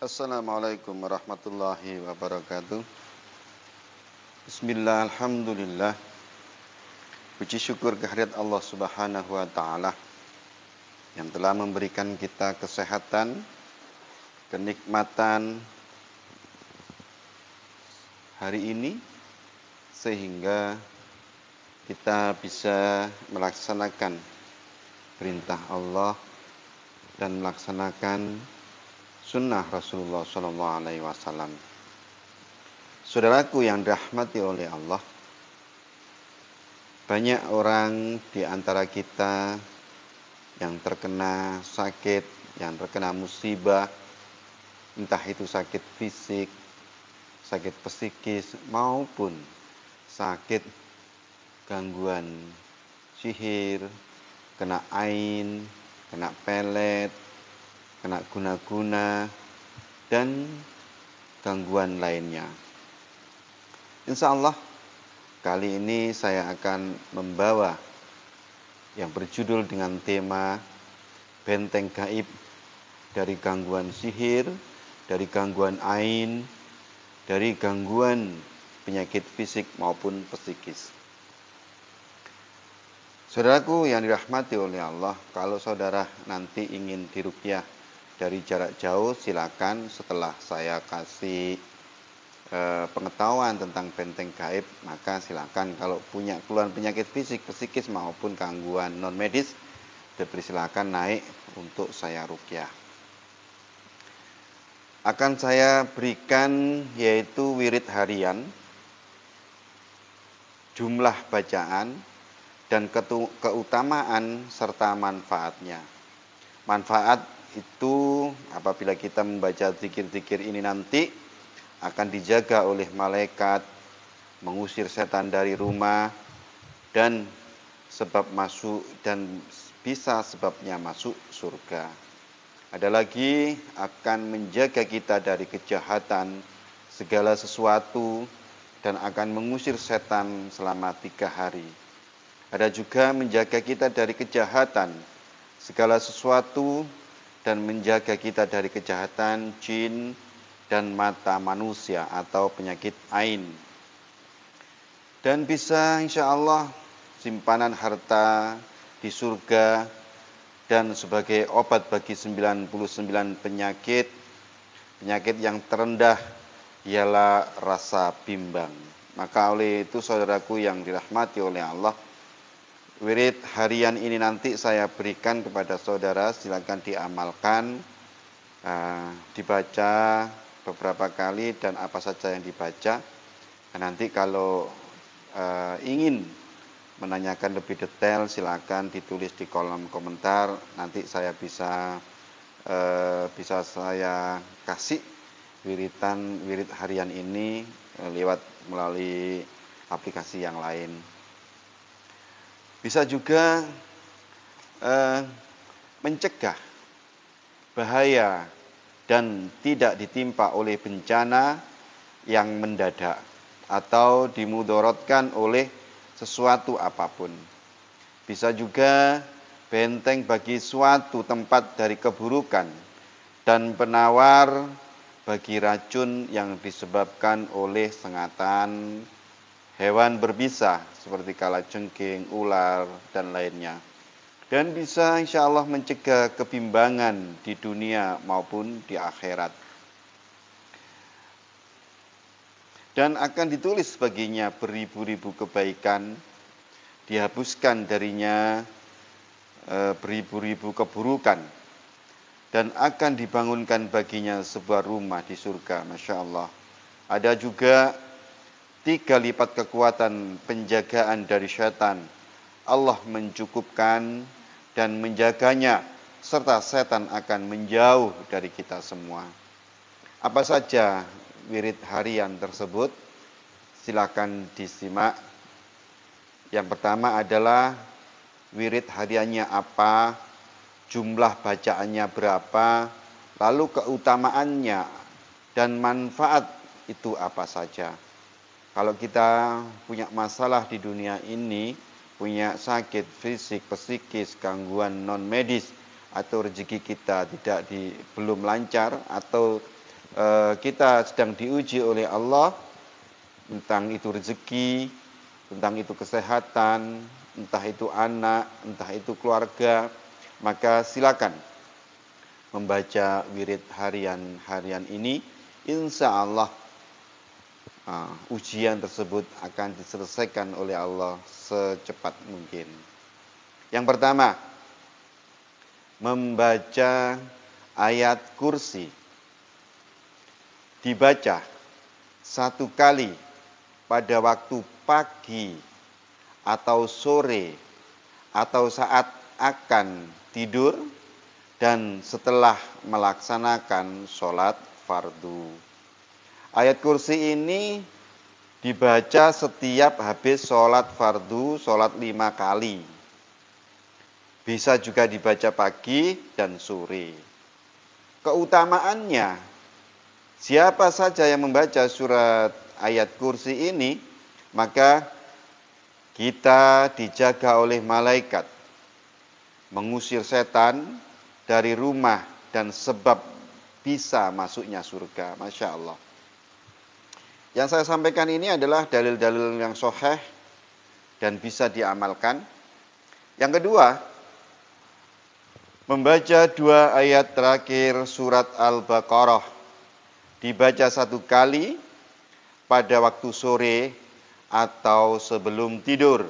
Assalamualaikum warahmatullahi wabarakatuh. Bismillah, alhamdulillah. Puji syukur kehadirat Allah Subhanahu wa taala yang telah memberikan kita kesehatan, kenikmatan hari ini sehingga kita bisa melaksanakan perintah Allah dan melaksanakan sunnah Rasulullah SAW. Saudaraku yang dirahmati oleh Allah, banyak orang di antara kita yang terkena sakit, yang terkena musibah, entah itu sakit fisik, sakit psikis, maupun sakit gangguan sihir, kena ain, kena pelet, kena guna-guna, dan gangguan lainnya. Insya Allah, kali ini saya akan membawa yang berjudul dengan tema Benteng Gaib dari gangguan sihir, dari gangguan ain, dari gangguan penyakit fisik maupun psikis. Saudaraku yang dirahmati oleh Allah, kalau saudara nanti ingin diruqyah dari jarak jauh, silakan setelah saya kasih pengetahuan tentang benteng gaib, maka silakan kalau punya keluhan penyakit fisik, psikis maupun gangguan non medis, dipersilakan naik untuk saya ruqyah. Akan saya berikan yaitu wirid harian, jumlah bacaan, dan keutamaan serta manfaatnya. Manfaat itu apabila kita membaca zikir-zikir ini nanti akan dijaga oleh malaikat, mengusir setan dari rumah, dan sebab masuk dan bisa sebabnya masuk surga. Ada lagi akan menjaga kita dari kejahatan segala sesuatu dan akan mengusir setan selama 3 hari. Ada juga menjaga kita dari kejahatan segala sesuatu dan menjaga kita dari kejahatan jin dan mata manusia atau penyakit ain. Dan bisa insya Allah simpanan harta di surga dan sebagai obat bagi 99 penyakit. Penyakit yang terendah ialah rasa bimbang. Maka oleh itu saudaraku yang dirahmati oleh Allah, wirid harian ini nanti saya berikan kepada saudara, silakan diamalkan, dibaca beberapa kali dan apa saja yang dibaca. Dan nanti kalau ingin menanyakan lebih detail, silakan ditulis di kolom komentar. Nanti saya bisa saya kasih wirid harian ini melalui aplikasi yang lain. Bisa juga mencegah bahaya dan tidak ditimpa oleh bencana yang mendadak atau dimudorotkan oleh sesuatu apapun. Bisa juga benteng bagi suatu tempat dari keburukan dan penawar bagi racun yang disebabkan oleh sengatan hewan berbisa seperti kalajengking, ular, dan lainnya. Dan bisa insya Allah mencegah kebimbangan di dunia maupun di akhirat. Dan akan ditulis baginya beribu-ribu kebaikan, dihapuskan darinya beribu-ribu keburukan, dan akan dibangunkan baginya sebuah rumah di surga. Masya Allah. Ada juga 3 lipat kekuatan penjagaan dari syaitan. Allah mencukupkan dan menjaganya, serta setan akan menjauh dari kita semua. Apa saja wirid harian tersebut? Silakan disimak. Yang pertama adalah wirid hariannya apa, jumlah bacaannya berapa, lalu keutamaannya dan manfaat itu apa saja. Kalau kita punya masalah di dunia ini, punya sakit fisik, psikis, gangguan non medis, atau rezeki kita belum lancar, atau kita sedang diuji oleh Allah, tentang itu rezeki, tentang itu kesehatan, entah itu anak, entah itu keluarga, maka silakan membaca wirid harian ini. Insya Allah ujian tersebut akan diselesaikan oleh Allah secepat mungkin. Yang pertama, membaca ayat kursi. Dibaca 1 kali pada waktu pagi atau sore atau saat akan tidur dan setelah melaksanakan sholat fardu. Ayat kursi ini dibaca setiap habis sholat fardu, sholat 5 kali. Bisa juga dibaca pagi dan sore. Keutamaannya, siapa saja yang membaca surat ayat kursi ini, maka kita dijaga oleh malaikat, mengusir setan dari rumah dan sebab bisa masuknya surga. Masya Allah. Yang saya sampaikan ini adalah dalil-dalil yang sahih dan bisa diamalkan. Yang kedua, membaca 2 ayat terakhir surat Al-Baqarah. Dibaca 1 kali pada waktu sore atau sebelum tidur,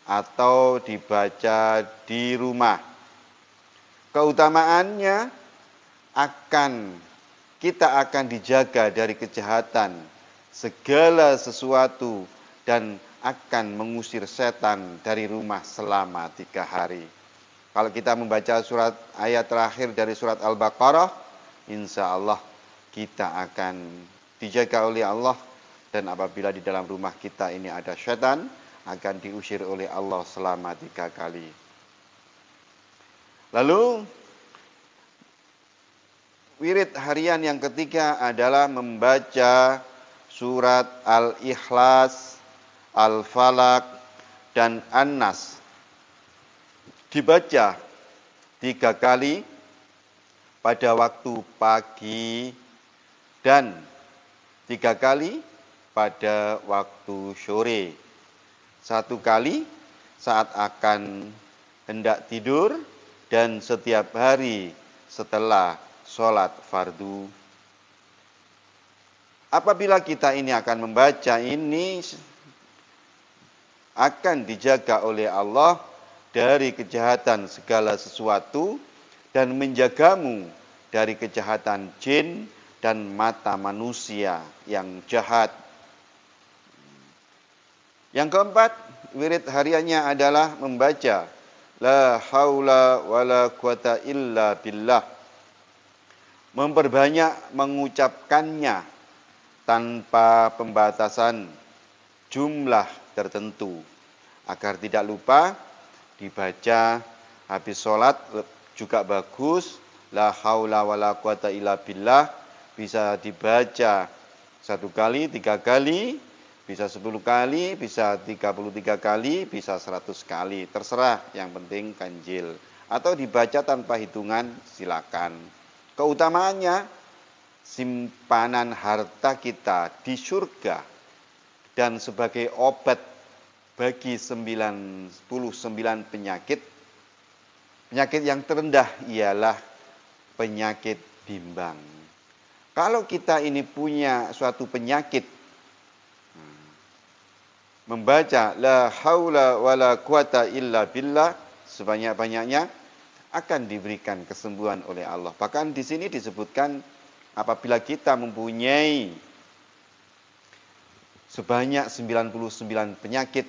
atau dibaca di rumah. Keutamaannya kita akan dijaga dari kejahatan segala sesuatu dan akan mengusir setan dari rumah selama 3 hari. Kalau kita membaca surat ayat terakhir dari surat Al-Baqarah, insya Allah kita akan dijaga oleh Allah, dan apabila di dalam rumah kita ini ada setan, akan diusir oleh Allah selama 3 kali. Lalu wirid harian yang ketiga adalah membaca surat Al-Ikhlas, Al-Falaq, dan An-Nas. Dibaca 3 kali pada waktu pagi dan 3 kali pada waktu sore. 1 kali saat akan hendak tidur dan setiap hari setelah sholat fardu. Apabila kita ini akan membaca ini, akan dijaga oleh Allah dari kejahatan segala sesuatu dan menjagamu dari kejahatan jin dan mata manusia yang jahat. Yang keempat, wirid hariannya adalah membaca la haula wala quwata illa billah. Memperbanyak mengucapkannya tanpa pembatasan jumlah tertentu, agar tidak lupa. Dibaca habis sholat juga bagus, la haula wala quwata illa billah. Bisa dibaca 1 kali, 3 kali, bisa 10 kali, bisa 33 kali, bisa 100 kali. Terserah, yang penting ganjil. Atau dibaca tanpa hitungan, silakan. Keutamaannya, simpanan harta kita di surga dan sebagai obat bagi 99 penyakit. Penyakit yang terendah ialah penyakit bimbang. Kalau kita ini punya suatu penyakit, membaca la haula wala quwata illa billah sebanyak-banyaknya akan diberikan kesembuhan oleh Allah. Bahkan di sini disebutkan apabila kita mempunyai sebanyak 99 penyakit,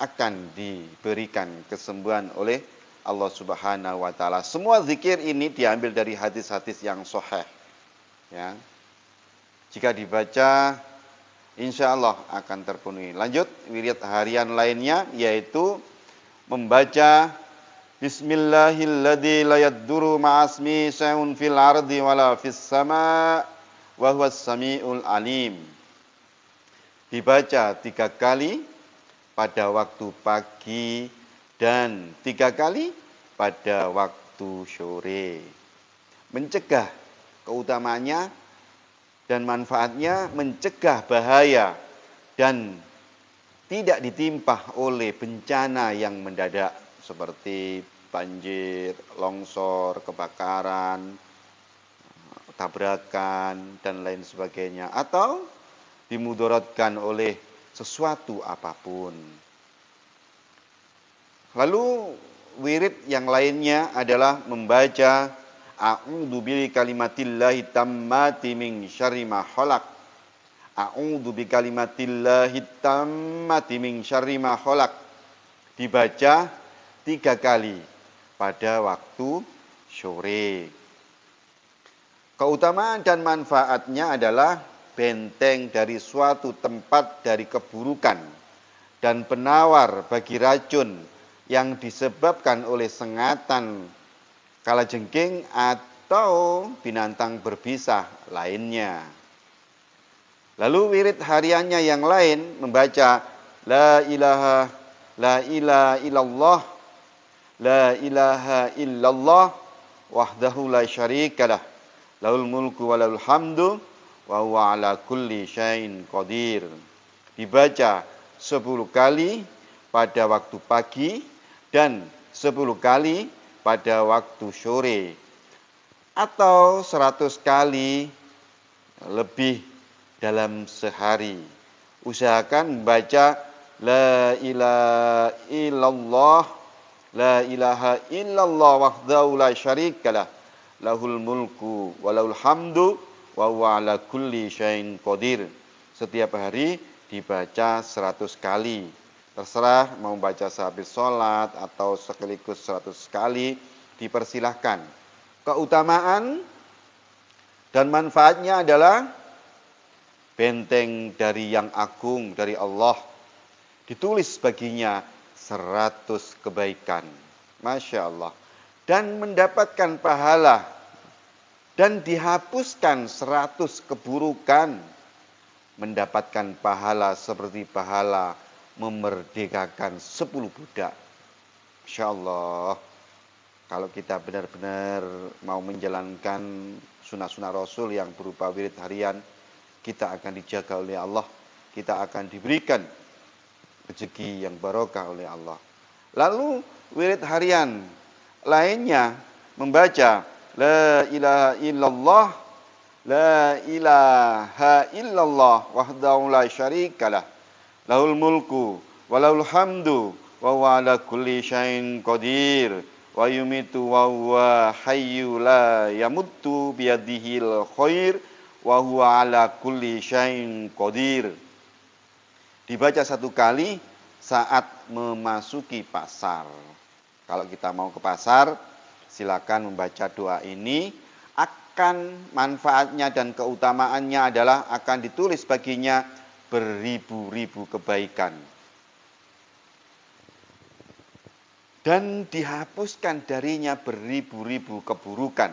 akan diberikan kesembuhan oleh Allah Subhanahu wa taala. Semua zikir ini diambil dari hadis-hadis yang sahih. Ya. Jika dibaca, insya Allah akan terpenuhi. Lanjut, wirid harian lainnya yaitu membaca Bismillahilladzi la yadduru ma'asmi syai'un fil ardi wala fis sama' wa huwas samiul alim. Dibaca 3 kali pada waktu pagi dan 3 kali pada waktu sore. Mencegah, keutamaannya dan manfaatnya mencegah bahaya dan tidak ditimpa oleh bencana yang mendadak seperti banjir, longsor, kebakaran, tabrakan, dan lain sebagainya, atau dimudaratkan oleh sesuatu apapun. Lalu wirid yang lainnya adalah membaca a'udzu bi kalimatillahi tammati min syarri ma khalaq. A'udzu bi kalimatillahi tammati min syarri ma khalaq. Dibaca 3 kali pada waktu sore. Keutamaan dan manfaatnya adalah benteng dari suatu tempat dari keburukan dan penawar bagi racun yang disebabkan oleh sengatan, kalajengking atau binatang berbisa lainnya. Lalu wirid hariannya yang lain membaca la ilaha illallah, la ilaha illallah wahdahu la syarikalah, lahul mulku wa lahul hamdu wa huwa ala kulli syai'in qadir. Dibaca 10 kali pada waktu pagi dan 10 kali pada waktu sore, atau 100 kali lebih dalam sehari. Usahakan membaca la ilaha illallah, la ilaha illallah wahdahu la syarikalah, lahul mulku wa lahul hamdu wa huwa ala kulli syai'in qadir. Setiap hari dibaca 100 kali. Terserah mau baca sehabis sholat atau sekaligus 100 kali, dipersilahkan. Keutamaan dan manfaatnya adalah benteng dari yang agung dari Allah. Ditulis baginya 100 kebaikan. Masya Allah. Dan mendapatkan pahala dan dihapuskan 100 keburukan, mendapatkan pahala seperti pahala memerdekakan 10 budak. Insya Allah, kalau kita benar-benar mau menjalankan sunnah-sunnah Rasul yang berupa wirid harian, kita akan dijaga oleh Allah, kita akan diberikan rezeki yang barokah oleh Allah. Lalu wirid harian lainnya membaca la ilaha illallah, la ilaha illallah wahdahu la syarikalah, lahul mulku wa lahul hamdu wa huwa ala kulli syai'in qadir wa yumitu wa huwa hayyu la yamuttu biyadihil khair wa huwa ala kulli syai'in qadir. Dibaca 1 kali saat memasuki pasar. Kalau kita mau ke pasar, silakan membaca doa ini. Akan manfaatnya dan keutamaannya adalah akan ditulis baginya beribu-ribu kebaikan. Dan dihapuskan darinya beribu-ribu keburukan.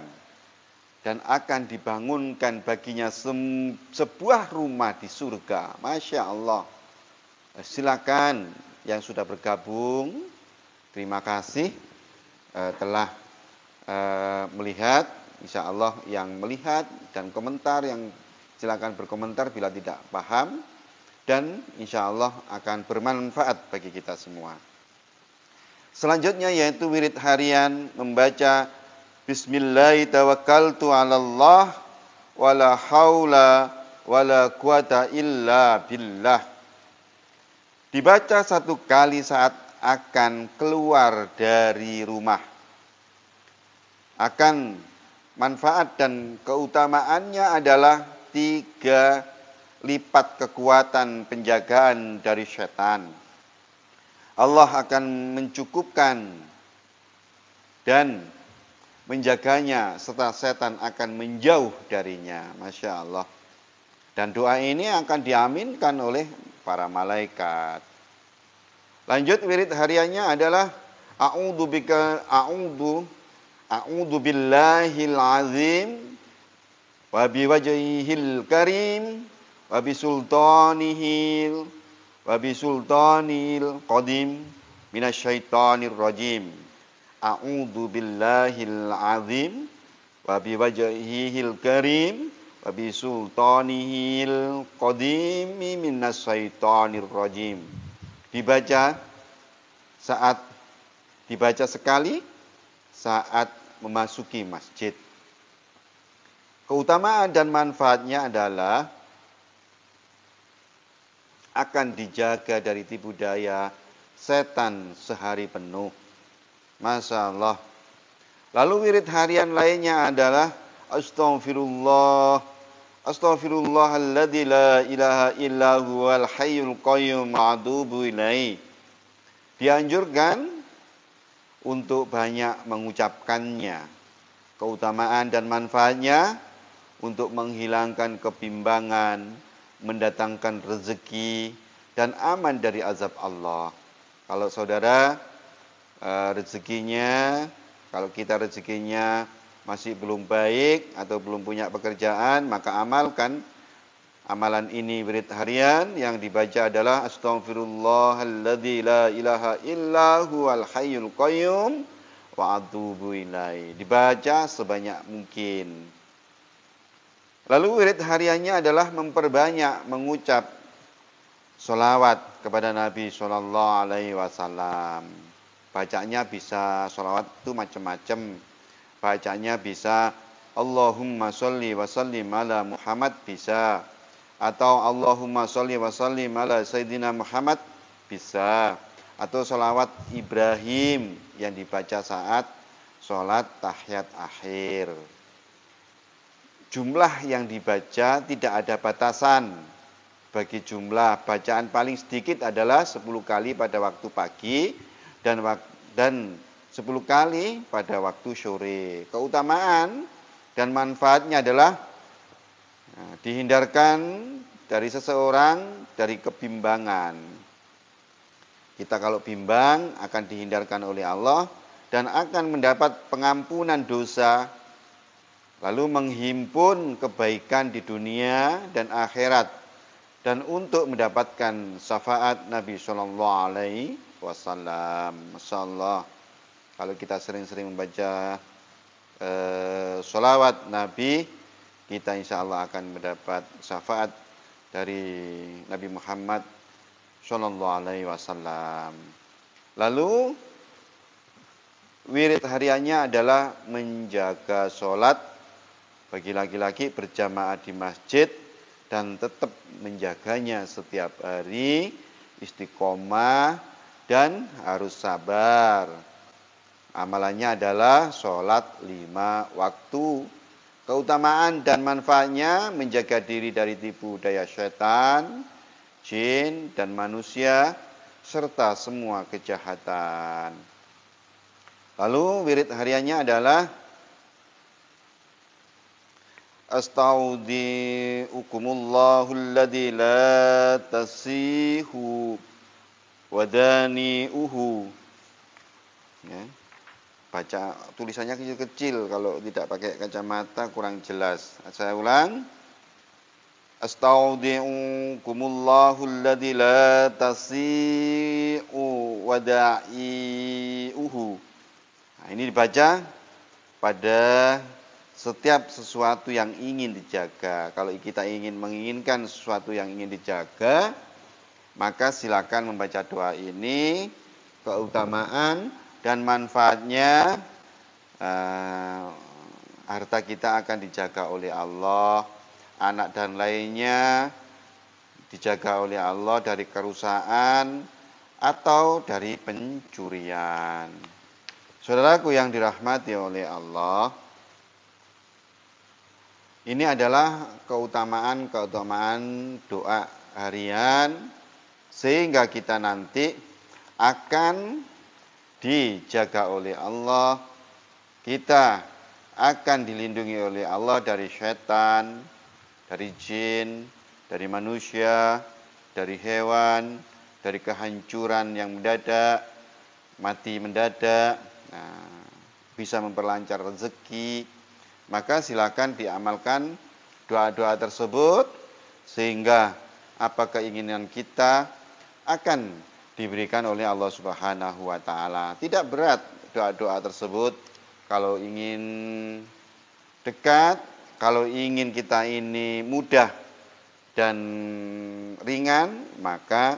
Dan akan dibangunkan baginya sebuah rumah di surga. Masya Allah. Silakan yang sudah bergabung. Terima kasih telah melihat. Insya Allah yang melihat dan komentar, yang silakan berkomentar bila tidak paham. Dan insya Allah akan bermanfaat bagi kita semua. Selanjutnya yaitu wirid harian membaca Bismillahirrahmanirrahim wala haula wala quwata illa billah. Dibaca 1 kali saat akan keluar dari rumah. Akan manfaat dan keutamaannya adalah 3 lipat kekuatan penjagaan dari setan. Allah akan mencukupkan dan menjaganya serta setan akan menjauh darinya. Masya Allah. Dan doa ini akan diaminkan oleh para malaikat. Lanjut wirid hariannya adalah A'udzu billahil azim wa biwajhihil karim wa bisultanihil qadim minasyaitonir rajim. A'udzu billahil azim wa biwajhihil karim wa bi sultanihil qadimi minas syaitonir rajim. Dibaca sekali saat memasuki masjid. Keutamaan dan manfaatnya adalah akan dijaga dari tipu daya setan sehari penuh. Masya Allah. Lalu wirid harian lainnya adalah Astaghfirullah, Astaghfirullahalladzi la ilaha illa huwal hayyul qayyum a'udzu ilaihi. Dianjurkan untuk banyak mengucapkannya. Keutamaan dan manfaatnya untuk menghilangkan kebimbangan, mendatangkan rezeki, dan aman dari azab Allah. Kalau saudara kalau kita rezekinya masih belum baik atau belum punya pekerjaan, maka amalkan amalan ini. Wirid harian yang dibaca adalah Astaghfirullahalladzi la ilaha illa huwal hayyul qayyum wa atubu ilaihi. Dibaca sebanyak mungkin. Lalu wirid hariannya adalah memperbanyak mengucap sholawat kepada Nabi Sallallahu Alaihi Wasallam. Bacanya bisa sholawat itu macam-macam. Bacanya bisa Allahumma sholli wa sallim ala Muhammad bisa. Atau Allahumma sholli wa sallim ala Sayyidina Muhammad bisa. Atau sholawat Ibrahim yang dibaca saat sholat tahiyat akhir. Jumlah yang dibaca tidak ada batasan. Bagi jumlah bacaan paling sedikit adalah 10 kali pada waktu pagi dan 10 kali pada waktu sore. Keutamaan dan manfaatnya adalah dihindarkan dari seseorang dari kebimbangan. Kita kalau bimbang akan dihindarkan oleh Allah dan akan mendapat pengampunan dosa, lalu menghimpun kebaikan di dunia dan akhirat, dan untuk mendapatkan syafaat Nabi Sallallahu Alaihi Wasallam. Masya Allah, kalau kita sering-sering membaca sholawat Nabi, kita insya Allah akan mendapat syafaat dari Nabi Muhammad Sallallahu Alaihi Wasallam. Lalu wirid hariannya adalah menjaga sholat bagi laki-laki berjamaah di masjid dan tetap menjaganya setiap hari, istiqomah dan harus sabar. Amalannya adalah sholat 5 waktu. Keutamaan dan manfaatnya menjaga diri dari tipu daya setan, jin dan manusia, serta semua kejahatan. Lalu wirid hariannya adalah Astaudi'ukumullahul la tasihu wadani'uhu. Ya. Baca tulisannya kecil-kecil, kalau tidak pakai kacamata kurang jelas. Saya ulang. Astaudi'ukumullahul la tasihu wadani'uhu. Nah, ini dibaca pada setiap sesuatu yang ingin dijaga. Kalau kita menginginkan sesuatu yang ingin dijaga, maka silakan membaca doa ini. Keutamaan dan manfaatnya, harta kita akan dijaga oleh Allah, anak dan lainnya dijaga oleh Allah dari kerusakan atau dari pencurian. Saudaraku yang dirahmati oleh Allah, ini adalah keutamaan doa harian, sehingga kita nanti akan dijaga oleh Allah. Kita akan dilindungi oleh Allah dari setan, dari jin, dari manusia, dari hewan, dari kehancuran yang mendadak, mati mendadak, bisa memperlancar rezeki. Maka silakan diamalkan doa-doa tersebut, sehingga apa keinginan kita akan diberikan oleh Allah Subhanahu wa taala. Tidak berat doa-doa tersebut. Kalau ingin dekat, Kalau ingin kita ini mudah dan ringan, maka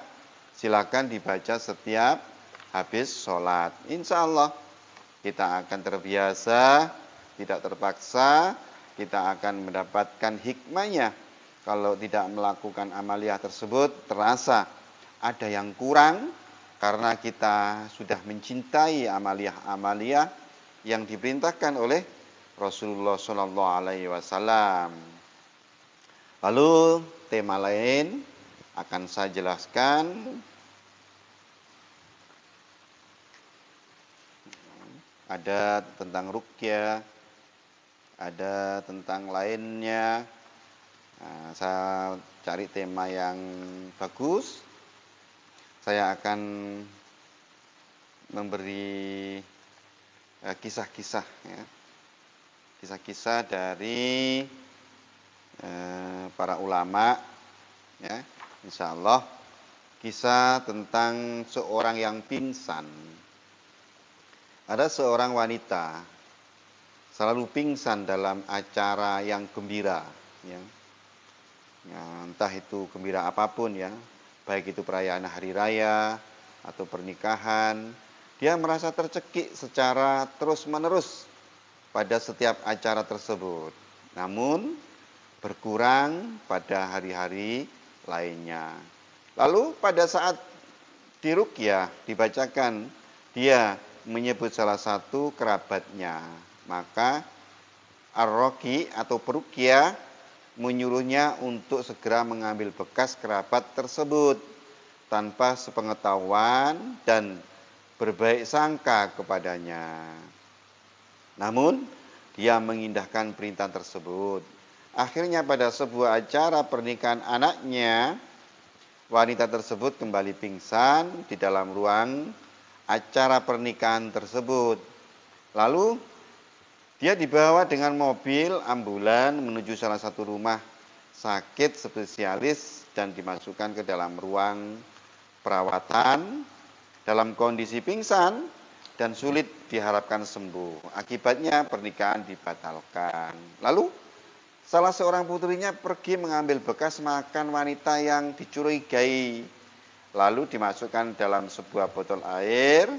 silakan dibaca setiap habis sholat. Insya Allah kita akan terbiasa, tidak terpaksa, kita akan mendapatkan hikmahnya. Kalau tidak melakukan amaliyah tersebut, terasa ada yang kurang, karena kita sudah mencintai amaliyah-amaliyah yang diperintahkan oleh Rasulullah SAW. Lalu tema lain akan saya jelaskan. Ada tentang ruqyah, ada tentang lainnya. Nah, saya cari tema yang bagus. Saya akan memberi kisah-kisah, ya. Kisah-kisah dari para ulama, ya. Insya Allah kisah tentang seorang yang pingsan. Ada seorang wanita selalu pingsan dalam acara yang gembira, ya. Ya, entah itu gembira apapun, ya, baik itu perayaan hari raya atau pernikahan, dia merasa tercekik secara terus-menerus pada setiap acara tersebut. Namun berkurang pada hari-hari lainnya. Lalu pada saat diruqyah dibacakan, dia menyebut salah satu kerabatnya, maka ar-raqi atau peruqyah menyuruhnya untuk segera mengambil bekas kerabat tersebut tanpa sepengetahuan dan berbaik sangka kepadanya. Namun dia mengindahkan perintah tersebut. Akhirnya pada sebuah acara pernikahan anaknya, wanita tersebut kembali pingsan di dalam ruang acara pernikahan tersebut. Lalu dia dibawa dengan mobil ambulan menuju salah satu rumah sakit spesialis dan dimasukkan ke dalam ruang perawatan dalam kondisi pingsan dan sulit diharapkan sembuh. Akibatnya pernikahan dibatalkan. Lalu salah seorang putrinya pergi mengambil bekas makan wanita yang dicurigai. Lalu dimasukkan dalam sebuah botol air.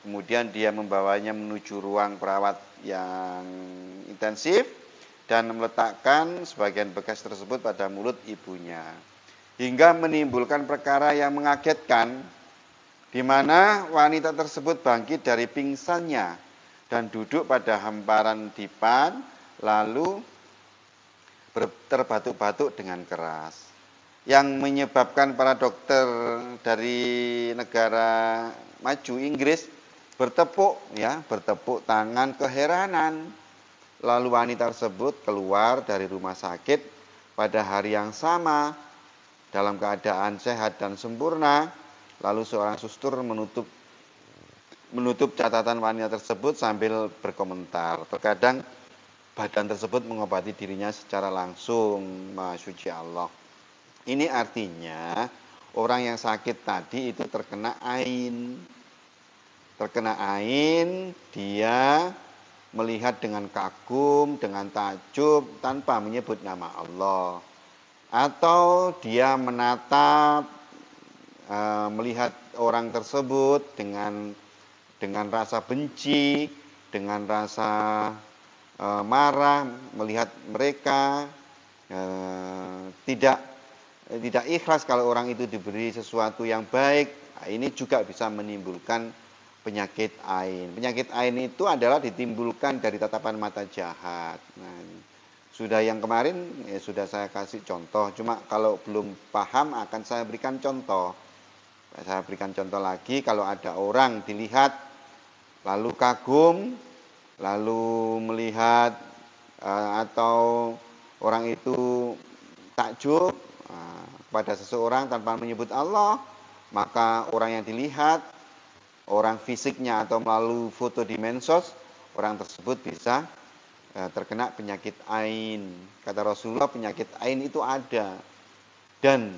Kemudian dia membawanya menuju ruang perawat yang intensif dan meletakkan sebagian bekas tersebut pada mulut ibunya. Hingga menimbulkan perkara yang mengagetkan, di mana wanita tersebut bangkit dari pingsannya dan duduk pada hamparan dipan, lalu terbatuk-batuk dengan keras. Yang menyebabkan para dokter dari negara maju Inggris bertepuk tangan keheranan. Lalu wanita tersebut keluar dari rumah sakit pada hari yang sama dalam keadaan sehat dan sempurna. Lalu seorang suster menutup catatan wanita tersebut sambil berkomentar, terkadang badan tersebut mengobati dirinya secara langsung, Maha Suci Allah. Ini artinya orang yang sakit tadi itu terkena ain. Terkena ain, dia melihat dengan kagum, dengan takjub tanpa menyebut nama Allah. Atau dia menatap, melihat orang tersebut dengan rasa benci, dengan rasa marah, melihat mereka tidak ikhlas kalau orang itu diberi sesuatu yang baik. Ini juga bisa menimbulkan penyakit ain. Penyakit ain itu adalah ditimbulkan dari tatapan mata jahat. Nah, sudah yang kemarin sudah saya kasih contoh. Cuma kalau belum paham akan saya berikan contoh. Saya berikan contoh lagi, kalau ada orang dilihat lalu kagum, lalu melihat atau orang itu takjub pada seseorang tanpa menyebut Allah, maka orang yang dilihat, orang fisiknya atau melalui foto di medsos, orang tersebut bisa terkena penyakit ain. Kata Rasulullah, penyakit ain itu ada. Dan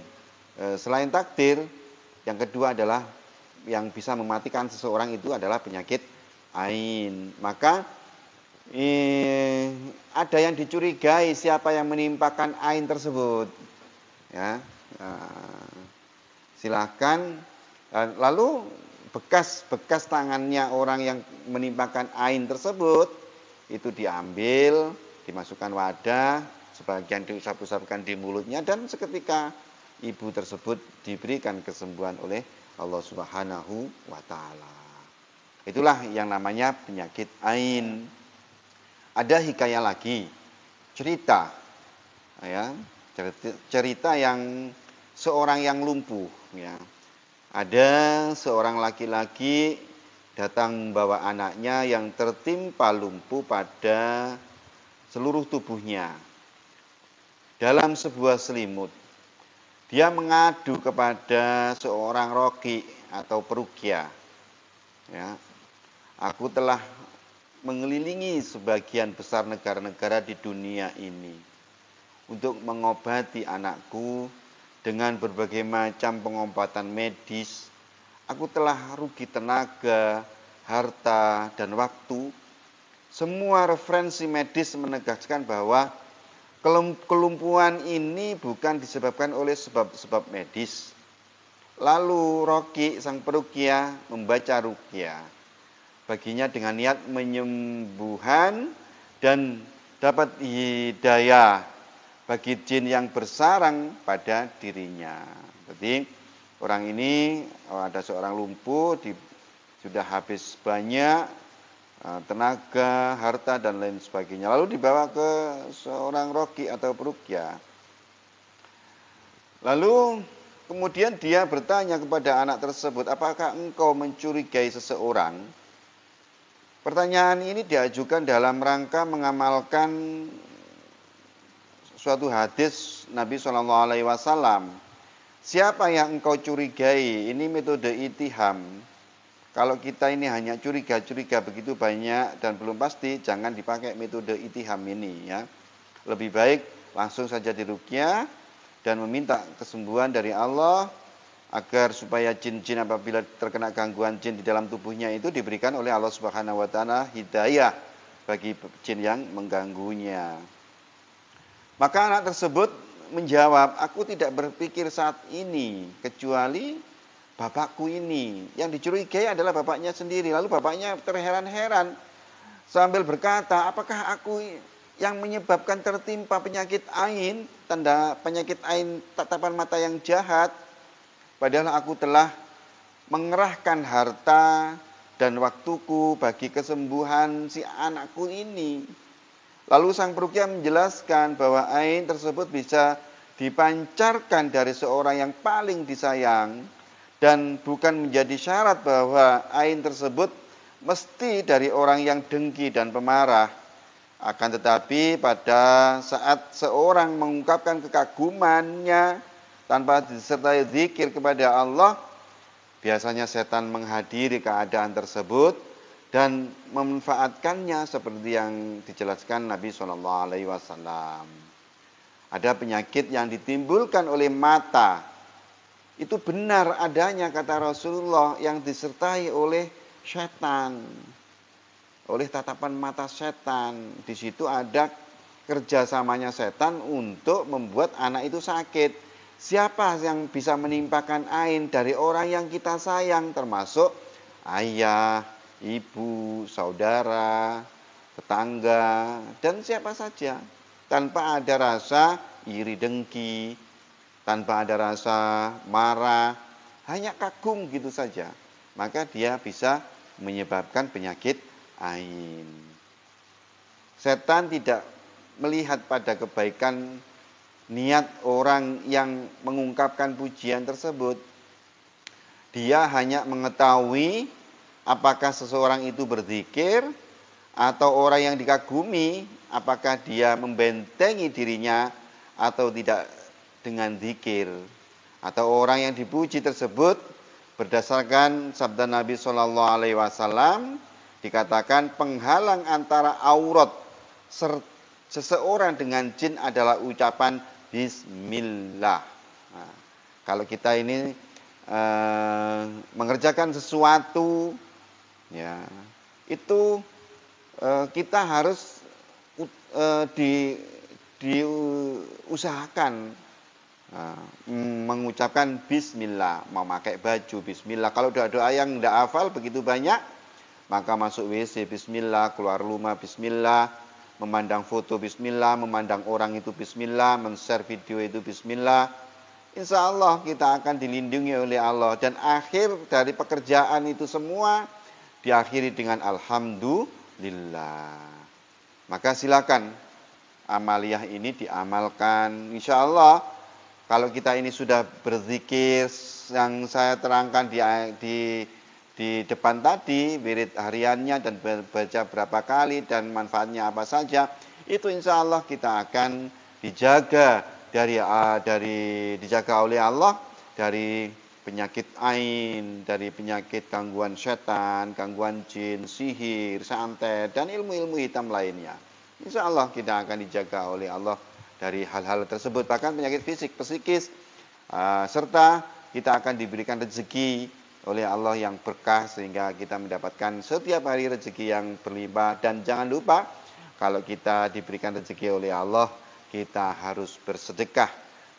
selain takdir, yang kedua adalah yang bisa mematikan seseorang itu adalah penyakit ain. Maka ada yang dicurigai siapa yang menimpakan ain tersebut. Ya, silakan. Lalu bekas tangannya orang yang menimpakan ain tersebut itu diambil, dimasukkan wadah, sebagian diusap-usapkan di mulutnya, dan seketika ibu tersebut diberikan kesembuhan oleh Allah Subhanahu wa taala. Itulah yang namanya penyakit ain. Ada hikayah lagi, cerita ya, cerita yang seorang yang lumpuh ya. Ada seorang laki-laki datang membawa anaknya yang tertimpa lumpuh pada seluruh tubuhnya dalam sebuah selimut. Dia mengadu kepada seorang roki atau peruqyah. Ya, aku telah mengelilingi sebagian besar negara-negara di dunia ini untuk mengobati anakku dengan berbagai macam pengobatan medis. Aku telah rugi tenaga, harta, dan waktu. Semua referensi medis menegaskan bahwa kelumpuhan ini bukan disebabkan oleh sebab-sebab medis. Lalu Roki sang peruqyah membaca ruqyah baginya dengan niat menyembuhan dan dapat hidayah bagi jin yang bersarang pada dirinya. Jadi orang ini ada seorang lumpuh, sudah habis banyak tenaga, harta, dan lain sebagainya. Lalu dibawa ke seorang roki atau peruqyah. Lalu kemudian dia bertanya kepada anak tersebut, apakah engkau mencurigai seseorang? Pertanyaan ini diajukan dalam rangka mengamalkan suatu hadis Nabi SAW. Siapa yang engkau curigai? Ini metode itiham. Kalau kita ini hanya curiga-curiga begitu banyak dan belum pasti, jangan dipakai metode itiham ini ya. Lebih baik langsung saja diruqyah dan meminta kesembuhan dari Allah agar supaya jin-jin apabila terkena gangguan jin di dalam tubuhnya itu diberikan oleh Allah Subhanahu wa taala hidayah bagi jin yang mengganggunya. Maka anak tersebut menjawab, aku tidak berpikir saat ini kecuali bapakku ini. Yang dicurigai adalah bapaknya sendiri. Lalu bapaknya terheran-heran sambil berkata, apakah aku yang menyebabkan tertimpa penyakit ain, tanda penyakit ain tatapan mata yang jahat, padahal aku telah mengerahkan harta dan waktuku bagi kesembuhan si anakku ini. Lalu sang peruqyah menjelaskan bahwa ain tersebut bisa dipancarkan dari seorang yang paling disayang dan bukan menjadi syarat bahwa ain tersebut mesti dari orang yang dengki dan pemarah. Akan tetapi pada saat seorang mengungkapkan kekagumannya tanpa disertai zikir kepada Allah, biasanya setan menghadiri keadaan tersebut dan memanfaatkannya seperti yang dijelaskan Nabi SAW. Ada penyakit yang ditimbulkan oleh mata. Itu benar adanya kata Rasulullah yang disertai oleh setan. Oleh tatapan mata setan. Di situ ada kerjasamanya setan untuk membuat anak itu sakit. Siapa yang bisa menimpakan ain dari orang yang kita sayang, termasuk ayah, ibu, saudara, tetangga, dan siapa saja, tanpa ada rasa iri dengki, tanpa ada rasa marah, hanya kagum gitu saja, maka dia bisa menyebabkan penyakit ain. Setan tidak melihat pada kebaikan niat orang yang mengungkapkan pujian tersebut. Dia hanya mengetahui apakah seseorang itu berzikir atau orang yang dikagumi, apakah dia membentengi dirinya atau tidak dengan zikir. Atau orang yang dipuji tersebut berdasarkan sabda Nabi SAW dikatakan penghalang antara aurat seseorang dengan jin adalah ucapan Bismillah. Nah, kalau kita ini mengerjakan sesuatu, ya, itu kita harus diusahakan mengucapkan bismillah, memakai baju bismillah. Kalau doa-doa yang tidak hafal begitu banyak, maka masuk WC bismillah, keluar rumah bismillah, memandang foto bismillah, memandang orang itu bismillah, men-share video itu bismillah. Insya Allah kita akan dilindungi oleh Allah. Dan akhir dari pekerjaan itu semua diakhiri dengan alhamdulillah. Maka silakan amaliyah ini diamalkan. Insya Allah kalau kita ini sudah berzikir yang saya terangkan di depan tadi, wirid hariannya dan baca berapa kali dan manfaatnya apa saja, itu insya Allah kita akan dijaga dijaga oleh Allah dari penyakit ain, dari penyakit gangguan setan, gangguan jin, sihir, santet, dan ilmu-ilmu hitam lainnya. Insya Allah kita akan dijaga oleh Allah dari hal-hal tersebut, bahkan penyakit fisik, psikis, serta kita akan diberikan rezeki oleh Allah yang berkah sehingga kita mendapatkan setiap hari rezeki yang berlimpah. Dan jangan lupa kalau kita diberikan rezeki oleh Allah, kita harus bersedekah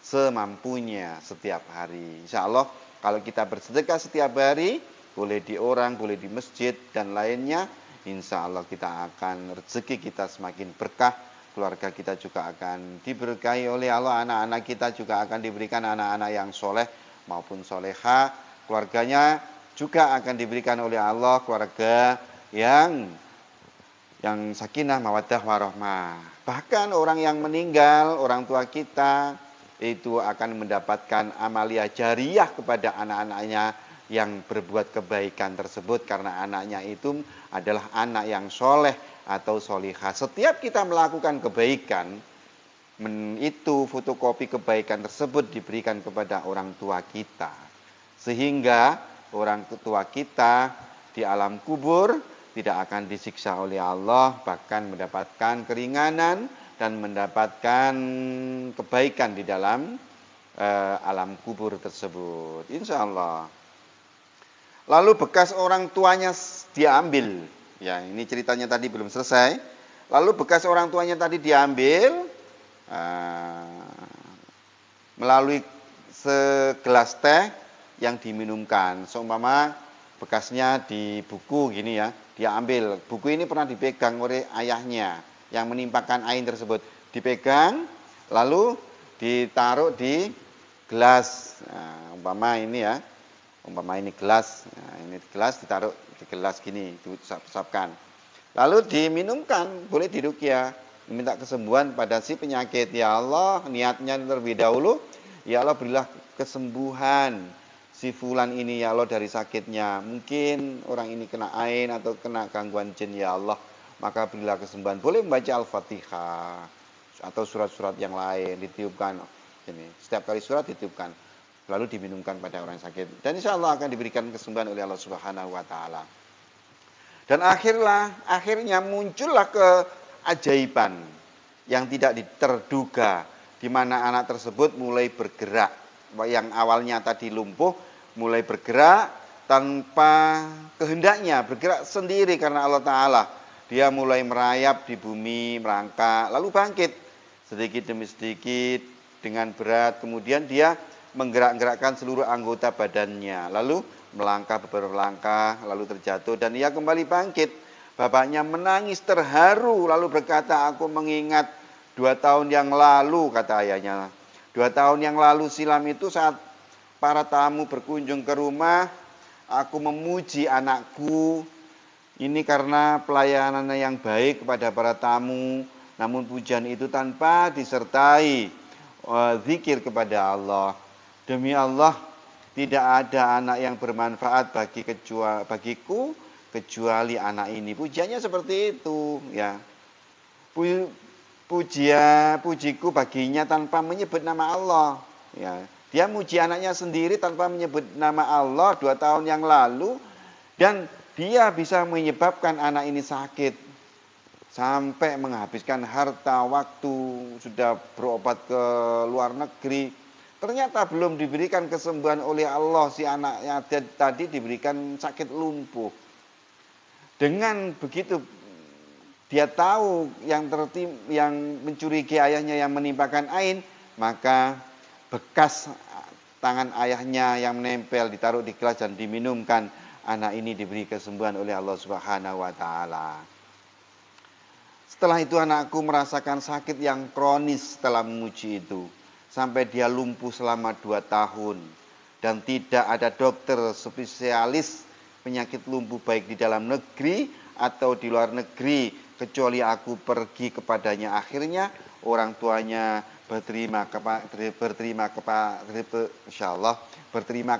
semampunya setiap hari. Insya Allah kalau kita bersedekah setiap hari, boleh di orang, boleh di masjid dan lainnya, insya Allah kita akan rezeki kita semakin berkah. Keluarga kita juga akan diberkahi oleh Allah, anak-anak kita juga akan diberikan anak-anak yang soleh maupun soleha. Keluarganya juga akan diberikan oleh Allah keluarga yang sakinah, mawaddah, warahmah. Bahkan orang yang meninggal, orang tua kita, itu akan mendapatkan amaliyah jariyah kepada anak-anaknya yang berbuat kebaikan tersebut. Karena anaknya itu adalah anak yang soleh atau solihah. Setiap kita melakukan kebaikan, itu fotokopi kebaikan tersebut diberikan kepada orang tua kita. Sehingga orang tua kita di alam kubur tidak akan disiksa oleh Allah, bahkan mendapatkan keringanan dan mendapatkan kebaikan di dalam alam kubur tersebut. Insya Allah. Lalu bekas orang tuanya diambil. Ya, ini ceritanya tadi belum selesai. Lalu bekas orang tuanya tadi diambil melalui segelas teh yang diminumkan. Seumpama bekasnya di buku gini ya, dia ambil. Buku ini pernah dipegang oleh ayahnya yang menimpakan ain tersebut. Dipegang, lalu ditaruh di gelas. Umpama ini ya, umpama ini gelas. Nah, ini gelas ditaruh di gelas gini, diusap-usapkan. Lalu diminumkan, boleh diruqyah, minta kesembuhan pada si penyakit. Ya Allah, niatnya terlebih dahulu, ya Allah berilah kesembuhan si fulan ini ya Allah dari sakitnya. Mungkin orang ini kena ain atau kena gangguan jin ya Allah, maka berilah kesembuhan. Boleh membaca Al-Fatihah atau surat-surat yang lain, ditiupkan. Ini setiap kali surat ditiupkan, lalu diminumkan pada orang sakit. Dan insya Allah akan diberikan kesembuhan oleh Allah Subhanahu wa Ta'ala. Dan akhirnya muncullah keajaiban yang tidak terduga, di mana anak tersebut mulai bergerak. Yang awalnya tadi lumpuh, mulai bergerak tanpa kehendaknya, bergerak sendiri karena Allah Ta'ala. Dia mulai merayap di bumi, merangkak, lalu bangkit sedikit demi sedikit dengan berat. Kemudian dia menggerak-gerakkan seluruh anggota badannya, lalu melangkah beberapa langkah, lalu terjatuh dan ia kembali bangkit. Bapaknya menangis terharu, lalu berkata, aku mengingat 2 tahun yang lalu, kata ayahnya. 2 tahun yang lalu silam itu saat para tamu berkunjung ke rumah, aku memuji anakku ini karena pelayanannya yang baik kepada para tamu. Namun pujian itu tanpa disertai zikir kepada Allah. Demi Allah, tidak ada anak yang bermanfaat bagiku kecuali anak ini. Pujiannya seperti itu, ya. Pujiku baginya tanpa menyebut nama Allah, ya. Dia muji anaknya sendiri tanpa menyebut nama Allah 2 tahun yang lalu, dan dia bisa menyebabkan anak ini sakit sampai menghabiskan harta, waktu, sudah berobat ke luar negeri. Ternyata belum diberikan kesembuhan oleh Allah, si anaknya tadi diberikan sakit lumpuh. Dengan begitu dia tahu yang mencurigai ayahnya yang menimpakan ain, maka bekas tangan ayahnya yang menempel ditaruh di gelas dan diminumkan, anak ini diberi kesembuhan oleh Allah Subhanahu wa taala. Setelah itu anakku merasakan sakit yang kronis setelah memuji itu, sampai dia lumpuh selama 2 tahun. Dan tidak ada dokter spesialis penyakit lumpuh baik di dalam negeri atau di luar negeri, kecuali aku pergi kepadanya. Akhirnya orang tuanya berterima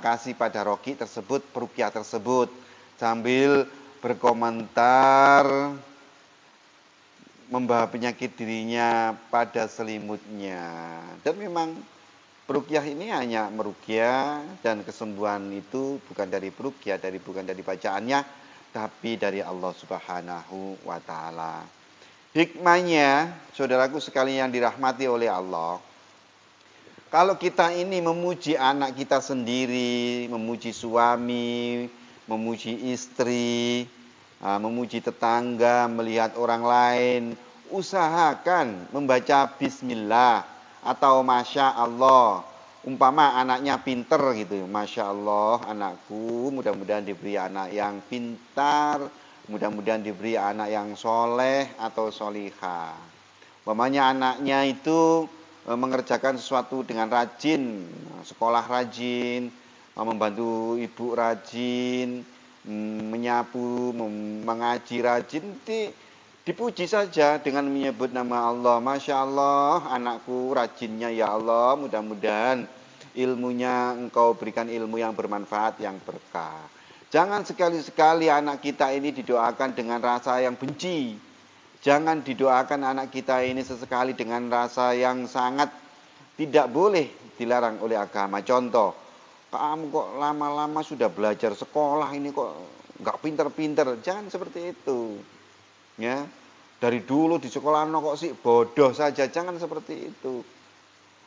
kasih pada roki tersebut, peruqyah tersebut, sambil berkomentar membawa penyakit dirinya pada selimutnya. Dan memang peruqyah ini hanya meruqyah, dan kesembuhan itu bukan dari peruqyah, bukan dari bacaannya, tapi dari Allah Subhanahu wa taala. Hikmahnya, saudaraku sekalian yang dirahmati oleh Allah, kalau kita ini memuji anak kita sendiri, memuji suami, memuji istri, memuji tetangga, melihat orang lain, usahakan membaca bismillah atau masya Allah. Umpama anaknya pinter gitu, masya Allah anakku, mudah-mudahan diberi anak yang pintar, mudah-mudahan diberi anak yang soleh atau solihah. Umpamanya anaknya itu mengerjakan sesuatu dengan rajin, sekolah rajin, membantu ibu rajin, menyapu, mengaji rajin, dipuji saja dengan menyebut nama Allah. Masya Allah, anakku rajinnya ya Allah, mudah-mudahan ilmunya engkau berikan ilmu yang bermanfaat, yang berkah. Jangan sekali-sekali anak kita ini didoakan dengan rasa yang benci. Jangan didoakan anak kita ini sesekali dengan rasa yang sangat tidak boleh, dilarang oleh agama. Contoh, kamu kok lama-lama sudah belajar sekolah ini kok nggak pinter-pinter. Jangan seperti itu. Ya, dari dulu di sekolah kok sih bodoh saja, jangan seperti itu.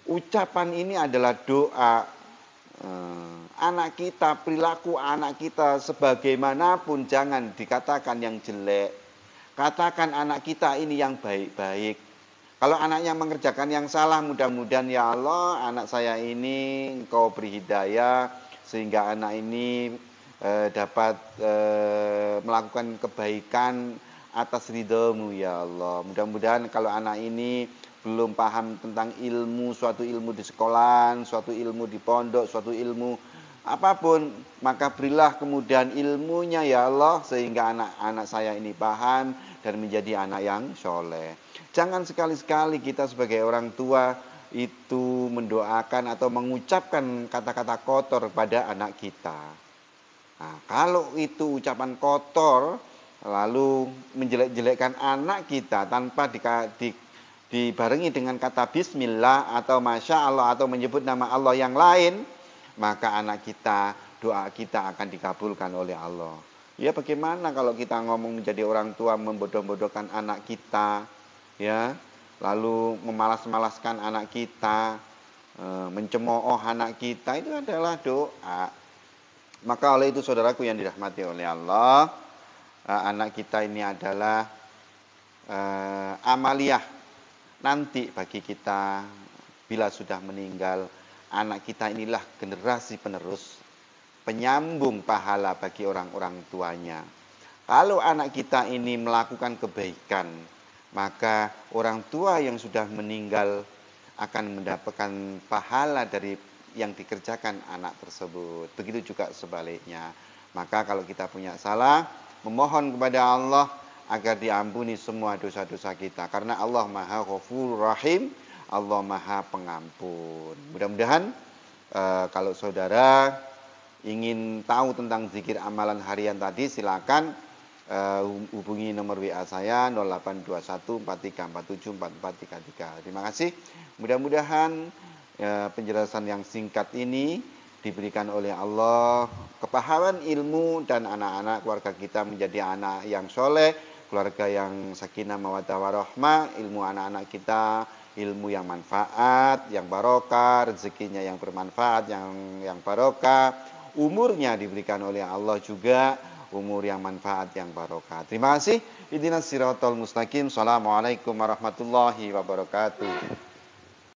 Ucapan ini adalah doa. Anak kita, perilaku anak kita sebagaimanapun jangan dikatakan yang jelek. Katakan anak kita ini yang baik-baik. Kalau anaknya mengerjakan yang salah, mudah-mudahan ya Allah anak saya ini engkau beri hidayah sehingga anak ini dapat melakukan kebaikan atas ridhamu ya Allah. Mudah-mudahan kalau anak ini belum paham tentang ilmu, suatu ilmu di sekolah, suatu ilmu di pondok, suatu ilmu apapun, maka berilah kemudahan ilmunya ya Allah, sehingga anak-anak saya ini paham dan menjadi anak yang soleh. Jangan sekali-sekali kita sebagai orang tua itu mendoakan atau mengucapkan kata-kata kotor pada anak kita. Nah, kalau itu ucapan kotor, lalu menjelek-jelekkan anak kita tanpa dibarengi dengan kata bismillah atau masya Allah atau menyebut nama Allah yang lain, maka anak kita, doa kita akan dikabulkan oleh Allah. Ya bagaimana kalau kita ngomong menjadi orang tua membodoh-bodohkan anak kita, ya, lalu memalas-malaskan anak kita, mencemooh anak kita, itu adalah doa. Maka oleh itu saudaraku yang dirahmati oleh Allah, anak kita ini adalah amaliyah nanti bagi kita bila sudah meninggal. Anak kita inilah generasi penerus, penyambung pahala bagi orang-orang tuanya. Kalau anak kita ini melakukan kebaikan, maka orang tua yang sudah meninggal akan mendapatkan pahala dari yang dikerjakan anak tersebut. Begitu juga sebaliknya. Maka kalau kita punya salah, memohon kepada Allah agar diampuni semua dosa-dosa kita. Karena Allah Maha Ghafurur Rahim, Allah Maha Pengampun. Mudah-mudahan kalau saudara ingin tahu tentang zikir amalan harian tadi, silakan hubungi nomor WA saya 082143474433. Terima kasih. Mudah-mudahan penjelasan yang singkat ini diberikan oleh Allah kepahaman ilmu dan anak-anak keluarga kita menjadi anak yang soleh, keluarga yang sakinah mawaddah warahmah, ilmu anak-anak kita ilmu yang manfaat, yang barokah, rezekinya yang bermanfaat, yang barokah, umurnya diberikan oleh Allah juga umur yang manfaat, yang barokah. Terima kasih. Ihdinas siratal mustaqim. Assalamualaikum warahmatullahi wabarakatuh.